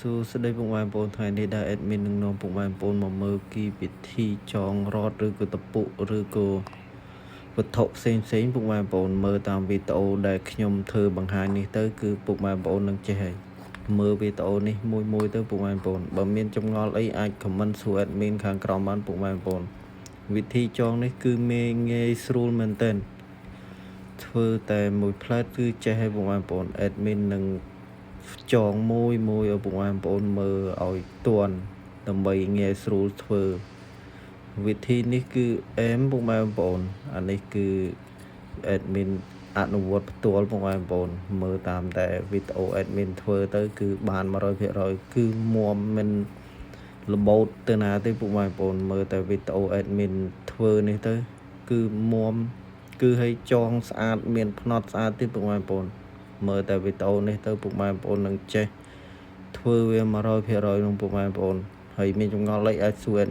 សួស្តីពុកម៉ែបងប្អូនថ្ងៃនេះដែរ admin នឹងនាំពុកម៉ែបងប្អូនមកមើលពីវិធីចងរ៉តឬក៏តពុឬក៏វត្ថុផ្សេងពុកម៉ែបងប្អូនមើលតាមវីដេអូដែលខ្ញុំធ្វើបង្ហាញនេះទៅគឺពុកម៉ែបងប្អូននឹងចេះហើយមើលវីដេអូនេះមួយទៅពុកម៉ែបងប្អូនបើមានចម្ងល់អីអាច comment សួរ admin ខាងក្រោមបានពុកម៉ែបងប្អូនវិធីចងនេះគឺងាយស្រួលមែនទែនធ្វើតែមួយផ្លែតគឺចេះហើយពុកម៉ែបងប្អូន admin នឹងចងមួយឲ្យពុកម៉ែបងប្អូនមើលឲ្យទាន់ដើម្បីងាយស្រួលធ្វើវិធីនេះគឺអែមពុកម៉ែបងប្អូនអានេះគឺ admin អនុវត្តផ្ទាល់ពុកម៉ែបងប្អូនមើលតាមតែវីដេអូ admin ធ្វើទៅគឺបាន 100% គឺមាំមិនលបោតទៅណាទេពុកម៉ែបងប្អូនមើលតែវីដេអូ admin ធ្វើនេះទៅគឺមាំគឺឲ្យចងស្អាតមានផ្នត់ស្អាតទៀតពុកម៉ែបងប្អូនមើលតែវីដេអូនេះទៅពុកម៉ែបងប្អូននឹងចេះធ្វើវា 100% ក្នុងពុកម៉ែបងប្អូនហើយមានចម្ងល់អីអាចសួរ